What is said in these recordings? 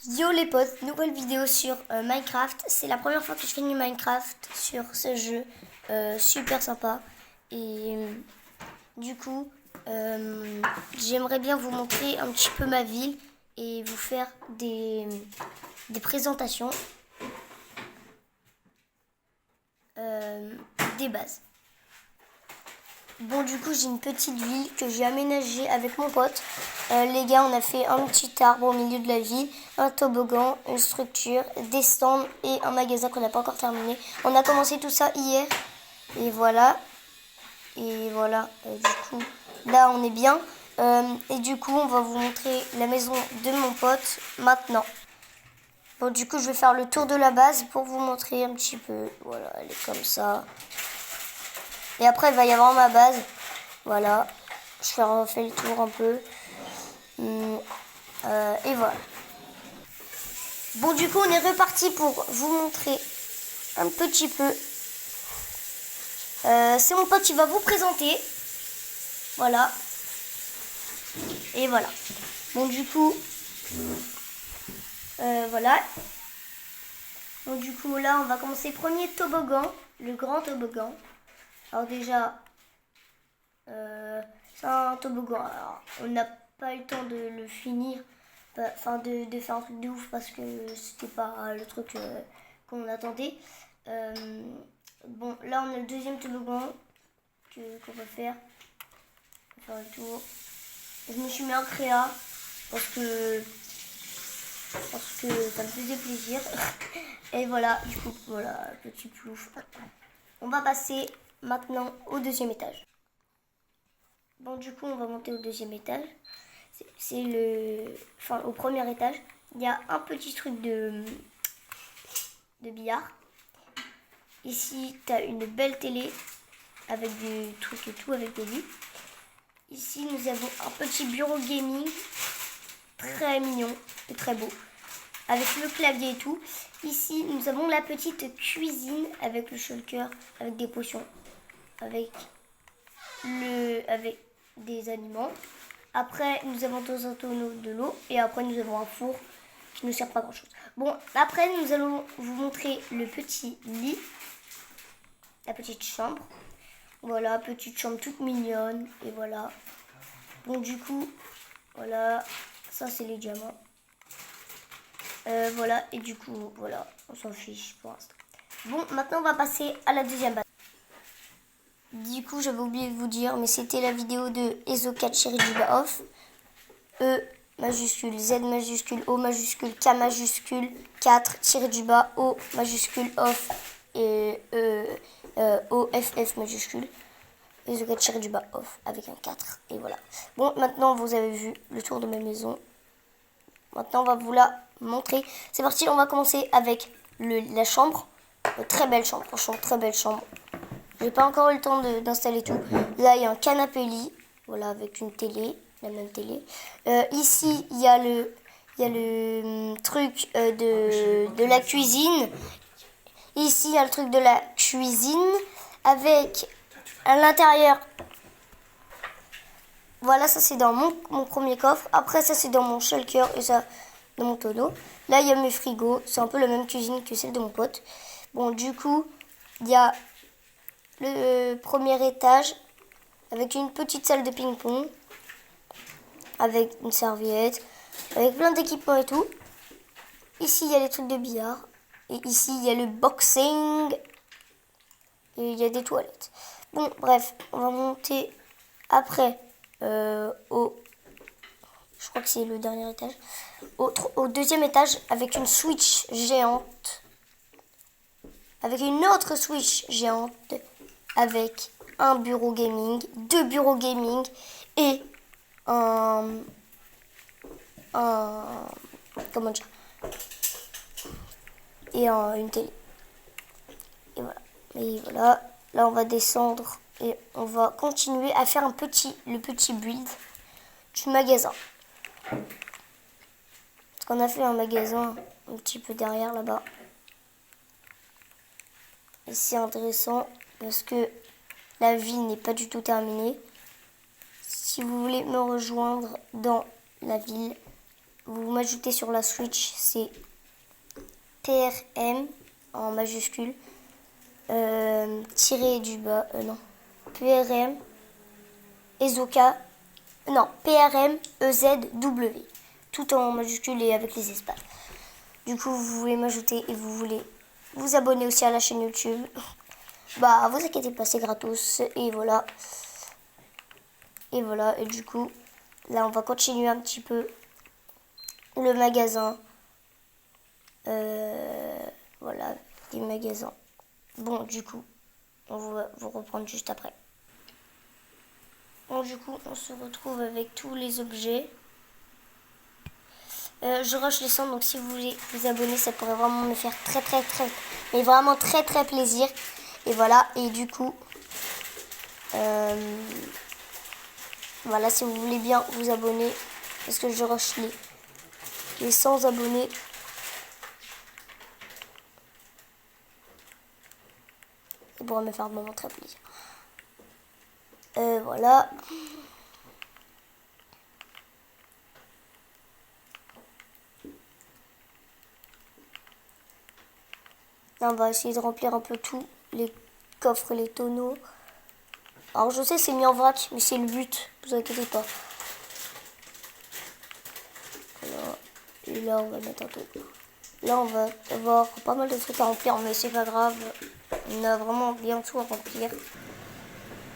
Yo les potes, nouvelle vidéo sur Minecraft. C'est la première fois que je fais du Minecraft sur ce jeu super sympa. Et du coup, j'aimerais bien vous montrer un petit peu ma ville et vous faire des présentations des bases. Bon, du coup, j'ai une petite ville que j'ai aménagée avec mon pote. Les gars, on a fait un petit arbre au milieu de la ville, un toboggan, une structure, des stands et un magasin qu'on n'a pas encore terminé. On a commencé tout ça hier. Et voilà. Et voilà. Du coup, là, on est bien. Et du coup, on va vous montrer la maison de mon pote maintenant. Bon, du coup, je vais faire le tour de la base pour vous montrer un petit peu. Voilà, elle est comme ça. Et après, il va y avoir ma base. Voilà. Je refais le tour un peu. Et voilà. Bon, du coup, on est reparti pour vous montrer un petit peu. C'est mon pote qui va vous présenter. Voilà. Et voilà. Bon, du coup, voilà. Donc, du coup, là, on va commencer. Premier toboggan, le grand toboggan. Alors, déjà, c'est un toboggan. Alors, on n'a pas eu le temps de le finir. Enfin, de faire un truc de ouf parce que c'était pas le truc qu'on attendait. Bon, là, on a le deuxième toboggan qu'on va faire. On va faire le tour. Je me suis mis en créa parce que ça me faisait plaisir. Et voilà, du coup, voilà, petit plouf. On va passer maintenant au deuxième étage. Bon, du coup, on va monter au deuxième étage. Enfin, au premier étage, il y a un petit truc de billard. Ici, tu as une belle télé avec des trucs et tout, avec des lits. Ici, nous avons un petit bureau gaming très mignon et très beau, avec le clavier et tout. Ici, nous avons la petite cuisine avec le shulker, avec des potions, avec des aliments. Après, nous avons dans un tonneau de l'eau et après, nous avons un four qui ne sert pas à grand chose. Bon, après, nous allons vous montrer le petit lit, la petite chambre. Voilà, petite chambre toute mignonne. Et voilà. Bon, du coup, voilà. Ça, c'est les diamants. Voilà. Et du coup, voilà. On s'en fiche pour l'instant. Bon, maintenant, on va passer à la deuxième base. Du coup, j'avais oublié de vous dire, mais c'était la vidéo de Ezo4-Off. E majuscule, Z majuscule, O majuscule, K majuscule, 4-, O majuscule, off et O, F majuscule. Ezo4-off avec un 4. Et voilà. Bon, maintenant, vous avez vu le tour de ma maison. Maintenant, on va vous la montrer. C'est parti, on va commencer avec la chambre. Très belle chambre, franchement, très belle chambre. J'ai pas encore eu le temps d'installer tout. Là, il y a un canapé lit, voilà, avec une télé, la même télé. Ici, il y a le truc de la cuisine. Ici, il y a le truc de la cuisine avec à l'intérieur. Voilà, ça c'est dans mon premier coffre. Après, ça c'est dans mon shulker et ça dans mon tonneau. Là, il y a mes frigos. C'est un peu la même cuisine que celle de mon pote. Bon, du coup, il y a le premier étage avec une petite salle de ping-pong, avec une serviette, avec plein d'équipements et tout. Ici, il y a les trucs de billard. Et ici, il y a le boxing. Et il y a des toilettes. Bon, bref, on va monter après je crois que c'est le dernier étage. Au deuxième étage, avec une Switch géante. Avec une autre Switch géante. Avec un bureau gaming, 2 bureaux gaming et comment dire, et une télé. Et voilà. Et voilà. Là, on va descendre et on va continuer à faire le petit build du magasin. Parce qu'on a fait un magasin un petit peu derrière là-bas. Et c'est intéressant parce que la ville n'est pas du tout terminée. Si vous voulez me rejoindre dans la ville, vous m'ajoutez sur la Switch, c'est PRM en majuscule, tiré du bas, non, PRM, Ezoka, non, PRM, EZW, tout en majuscule et avec les espaces. Du coup, vous voulez m'ajouter et vous voulez vous abonner aussi à la chaîne YouTube. Bah, vous inquiétez pas, c'est gratos. Et voilà. Et voilà. Et du coup, là, on va continuer un petit peu le magasin. Voilà, des magasins. Bon, du coup, on va vous reprendre juste après. Bon, du coup, on se retrouve avec tous les objets. Je rush les 100, donc si vous voulez vous abonner, ça pourrait vraiment me faire très, mais vraiment très plaisir. Et voilà, et du coup, voilà, si vous voulez bien vous abonner, parce que je rush les 100 abonnés. Ça pourrait me faire vraiment très plaisir. Voilà. Là, on va essayer de remplir un peu tout, les coffres, les tonneaux. Alors je sais c'est mis en vrac, mais c'est le but, vous inquiétez pas. Voilà. Et là on va mettre un peu. Là on va avoir pas mal de trucs à remplir, mais c'est pas grave. On a vraiment bien tout à remplir.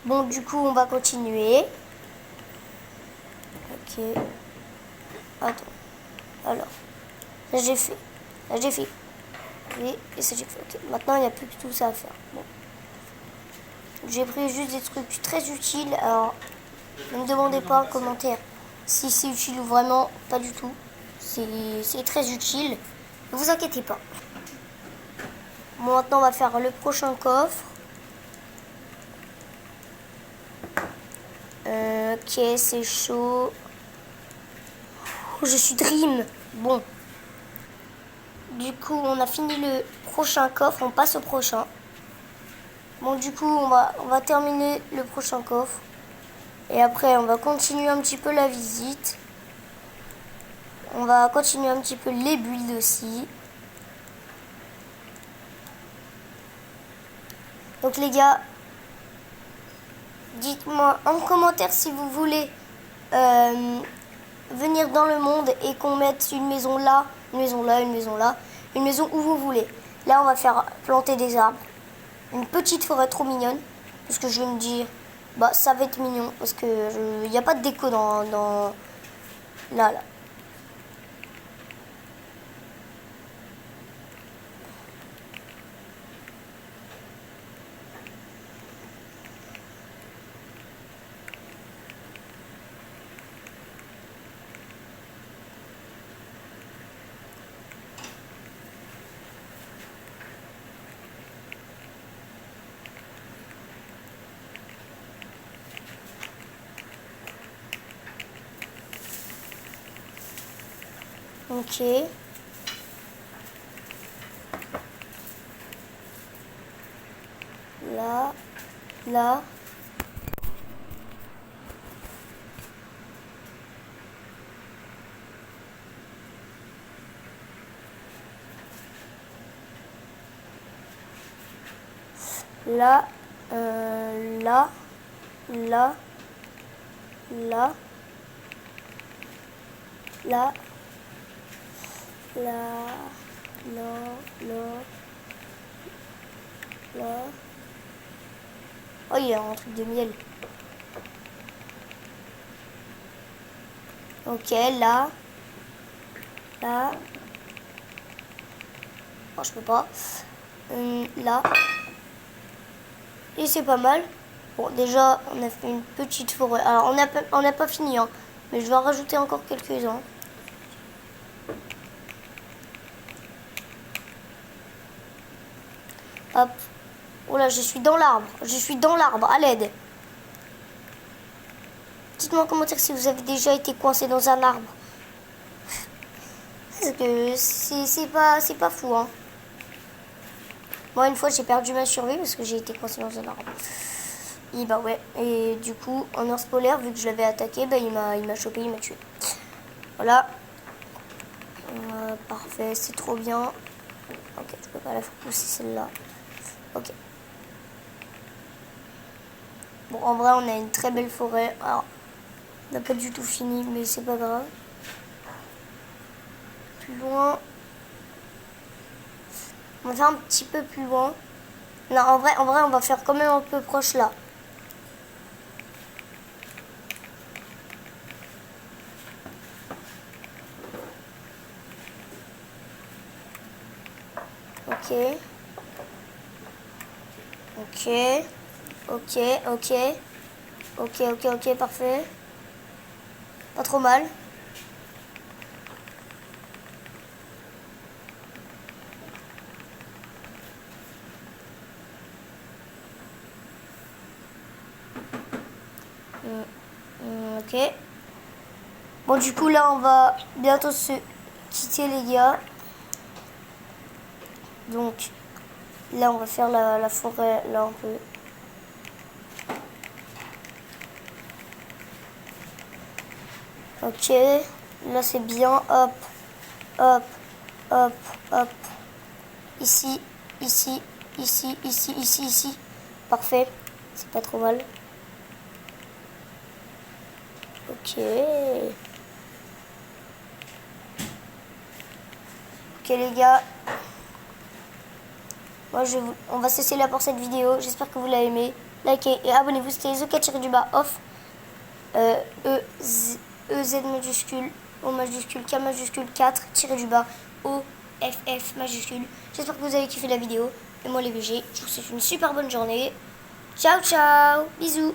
Bon du coup on va continuer. Ok. Attends. Alors. Là j'ai fait. Là j'ai fait. Et ça j'ai fait. Ok. Maintenant il n'y a plus que tout ça à faire. Bon. J'ai pris juste des trucs très utiles. Alors ne me demandez pas en commentaire si c'est utile ou vraiment pas du tout. C'est très utile. Ne vous inquiétez pas. Bon, maintenant on va faire le prochain coffre. Ok, c'est chaud. Oh, je suis Dream. Bon. Du coup, on a fini le prochain coffre. On passe au prochain. Bon, du coup, on va terminer le prochain coffre. Et après, on va continuer un petit peu la visite. On va continuer un petit peu les builds aussi. Donc les gars, dites-moi en commentaire si vous voulez venir dans le monde et qu'on mette une maison là, une maison là, une maison là, une maison où vous voulez. Là, on va faire planter des arbres. Une petite forêt trop mignonne. Parce que je vais me dire, bah ça va être mignon. Parce que il n'y a pas de déco dans là. Ok. Là. Là. Là. Là. Là. Là. Là. Là. Là. Oh, il y a un truc de miel. Ok, là. Là. Oh, je peux pas. Là. Et c'est pas mal. Bon, déjà, on a fait une petite forêt. Alors, on n'a pas fini, hein. Mais je vais en rajouter encore quelques-uns. Hop. Oh là, je suis dans l'arbre. Je suis dans l'arbre. À l'aide. Dites-moi en commentaire si vous avez déjà été coincé dans un arbre. Parce que c'est pas fou, hein. Moi, une fois, j'ai perdu ma survie parce que j'ai été coincé dans un arbre. Et bah ouais. Et du coup, en ours polaire, vu que je l'avais attaqué, bah il m'a chopé, il m'a tué. Voilà. Parfait, c'est trop bien. Ok, je peux pas la faire pousser celle-là. Ok. Bon, en vrai, on a une très belle forêt. Alors, on n'a pas du tout fini, mais c'est pas grave. Plus loin. On va faire un petit peu plus loin. Non, en vrai, on va faire quand même un peu proche là. Ok. Ok. Ok, ok. Ok, ok, ok, parfait. Pas trop mal. Ok. Bon, du coup, là, on va bientôt se quitter, les gars. Donc, là, on va faire la forêt, là, un peu. Ok. Là, c'est bien. Hop, hop, hop, hop. Ici, ici, ici, ici, ici, ici. Parfait. C'est pas trop mal. Ok. Ok, les gars. Moi, on va cesser là pour cette vidéo. J'espère que vous l'avez aimé. Likez et abonnez-vous. C'était EZOCat-off. EZ majuscule, O majuscule, K majuscule, 4, tiré du bas, O, F, F majuscule. J'espère que vous avez kiffé la vidéo. Et moi, les BG, je vous souhaite une super bonne journée. Ciao, ciao. Bisous.